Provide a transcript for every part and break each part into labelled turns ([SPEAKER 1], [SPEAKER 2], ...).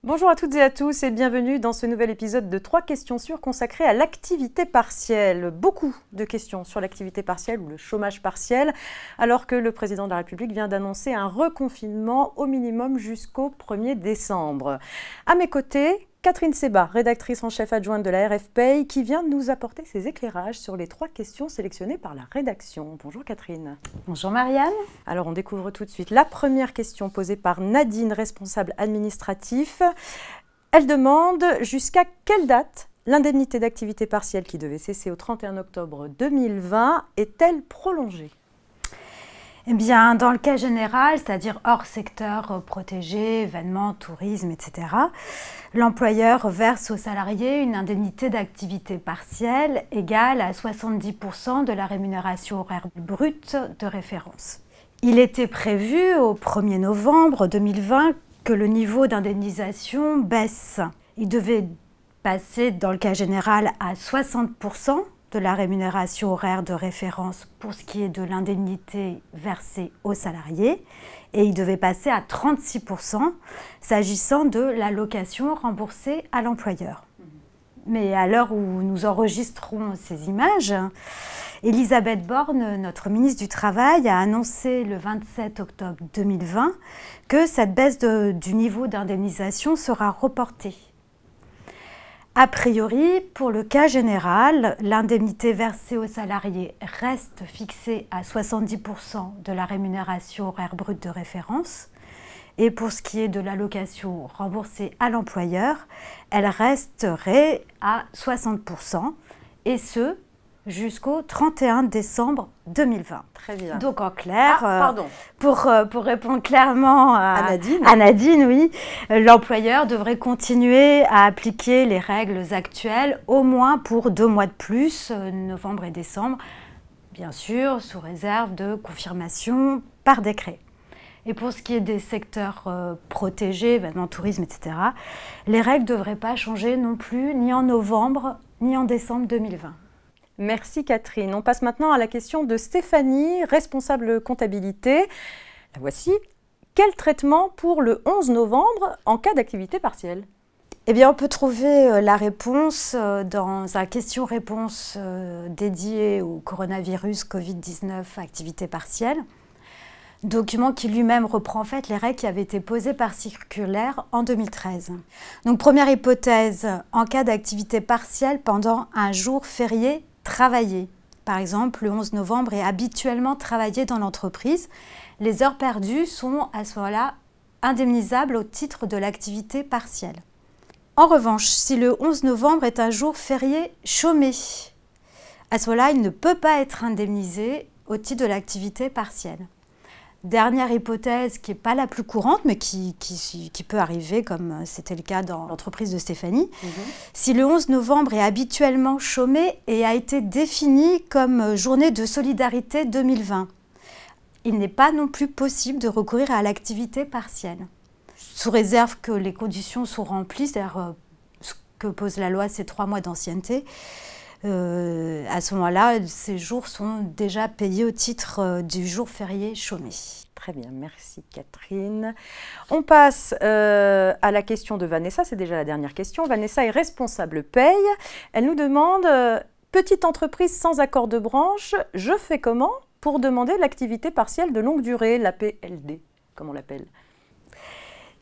[SPEAKER 1] Bonjour à toutes et à tous et bienvenue dans ce nouvel épisode de 3 questions sûres consacré à l'activité partielle. Beaucoup de questions sur l'activité partielle ou le chômage partiel, alors que le président de la République vient d'annoncer un reconfinement au minimum jusqu'au 1er décembre. À mes côtés, Catherine Sébat, rédactrice en chef adjointe de la RFPAY, qui vient de nous apporter ses éclairages sur les 3 questions sélectionnées par la rédaction. Bonjour Catherine.
[SPEAKER 2] Bonjour Marianne.
[SPEAKER 1] Alors on découvre tout de suite la première question posée par Nadine, responsable administratif. Elle demande jusqu'à quelle date l'indemnité d'activité partielle qui devait cesser au 31 octobre 2020 est-elle prolongée ?
[SPEAKER 2] Eh bien, dans le cas général, c'est-à-dire hors secteur protégé, événements, tourisme, etc., l'employeur verse aux salariés une indemnité d'activité partielle égale à 70% de la rémunération horaire brute de référence. Il était prévu au 1er novembre 2020 que le niveau d'indemnisation baisse. Il devait passer, dans le cas général, à 60% de la rémunération horaire de référence pour ce qui est de l'indemnité versée aux salariés et il devait passer à 36% s'agissant de l'allocation remboursée à l'employeur. Mais à l'heure où nous enregistrons ces images, Elisabeth Borne, notre ministre du Travail, a annoncé le 27 octobre 2020 que cette baisse du niveau d'indemnisation sera reportée. A priori, pour le cas général, l'indemnité versée aux salariés reste fixée à 70% de la rémunération horaire brute de référence. Et pour ce qui est de l'allocation remboursée à l'employeur, elle resterait à 60%, et ce, jusqu'au 31 décembre 2020.
[SPEAKER 1] Très bien.
[SPEAKER 2] Donc en clair, pour répondre clairement
[SPEAKER 1] à
[SPEAKER 2] Nadine, oui, l'employeur devrait continuer à appliquer les règles actuelles au moins pour 2 mois de plus, novembre et décembre, bien sûr sous réserve de confirmation par décret. Et pour ce qui est des secteurs protégés, événements, tourisme, etc., les règles ne devraient pas changer non plus, ni en novembre, ni en décembre 2020.
[SPEAKER 1] Merci Catherine. On passe maintenant à la question de Stéphanie, responsable comptabilité. La voici. Quel traitement pour le 11 novembre en cas d'activité partielle ?
[SPEAKER 2] Eh bien, on peut trouver la réponse dans un question-réponse dédié au coronavirus Covid-19 activité partielle. Document qui lui-même reprend en fait les règles qui avaient été posées par circulaire en 2013. Donc, première hypothèse, en cas d'activité partielle pendant un jour férié travaillé. Par exemple, le 11 novembre est habituellement travaillé dans l'entreprise. Les heures perdues sont à ce moment-là indemnisables au titre de l'activité partielle. En revanche, si le 11 novembre est un jour férié chômé, à ce moment-là, il ne peut pas être indemnisé au titre de l'activité partielle. Dernière hypothèse qui n'est pas la plus courante, mais qui peut arriver, comme c'était le cas dans l'entreprise de Stéphanie. Si le 11 novembre est habituellement chômé et a été défini comme journée de solidarité 2020, il n'est pas non plus possible de recourir à l'activité partielle. Sous réserve que les conditions sont remplies, c'est-à-dire ce que pose la loi, c'est 3 mois d'ancienneté. À ce moment-là, ces jours sont déjà payés au titre du jour férié chômé.
[SPEAKER 1] Très bien, merci Catherine. On passe à la question de Vanessa, c'est déjà la dernière question. Vanessa est responsable paye. Elle nous demande, petite entreprise sans accord de branche, je fais comment pour demander l'activité partielle de longue durée, l'APLD, comme on l'appelle ?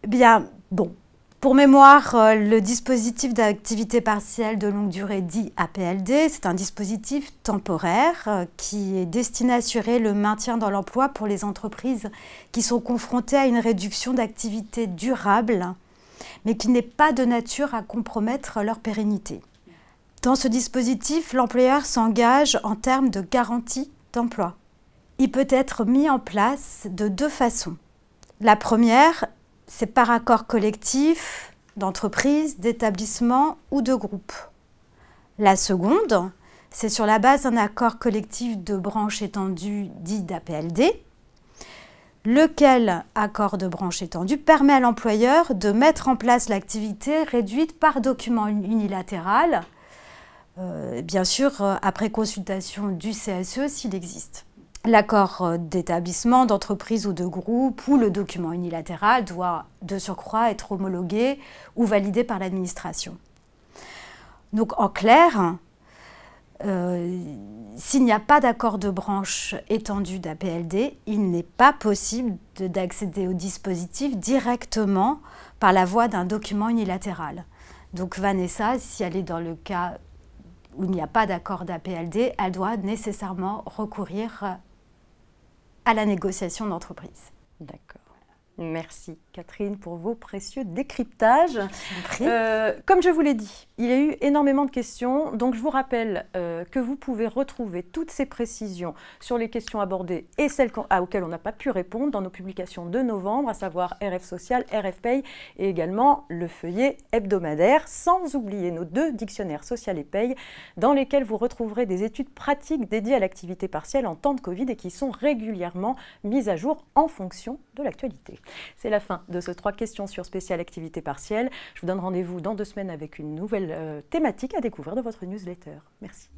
[SPEAKER 2] Bien, bon. Pour mémoire, le dispositif d'activité partielle de longue durée dit APLD, c'est un dispositif temporaire qui est destiné à assurer le maintien dans l'emploi pour les entreprises qui sont confrontées à une réduction d'activité durable, mais qui n'est pas de nature à compromettre leur pérennité. Dans ce dispositif, l'employeur s'engage en termes de garantie d'emploi. Il peut être mis en place de 2 façons. La première, c'est par accord collectif d'entreprise, d'établissement ou de groupe. La seconde, c'est sur la base d'un accord collectif de branche étendue dit d'APLD, lequel accord de branche étendue permet à l'employeur de mettre en place l'activité réduite par document unilatéral, bien sûr après consultation du CSE s'il existe. l'accord d'établissement, d'entreprise ou de groupe ou le document unilatéral doit de surcroît être homologué ou validé par l'administration. Donc en clair, s'il n'y a pas d'accord de branche étendu d'APLD, il n'est pas possible d'accéder au dispositif directement par la voie d'un document unilatéral. Donc Vanessa, si elle est dans le cas où il n'y a pas d'accord d'APLD, elle doit nécessairement recourir à la négociation d'entreprise.
[SPEAKER 1] D'accord. Merci Catherine pour vos précieux décryptages. Comme je vous l'ai dit, il y a eu énormément de questions, donc je vous rappelle que vous pouvez retrouver toutes ces précisions sur les questions abordées et celles auxquelles on n'a pas pu répondre dans nos publications de novembre, à savoir RF Social, RF Paye et également le feuillet hebdomadaire, sans oublier nos 2 dictionnaires social et paye dans lesquels vous retrouverez des études pratiques dédiées à l'activité partielle en temps de Covid et qui sont régulièrement mises à jour en fonction de l'actualité. C'est la fin de ce 3 questions sur spécial activité partielle. Je vous donne rendez-vous dans 2 semaines avec une nouvelle thématique à découvrir dans votre newsletter. Merci.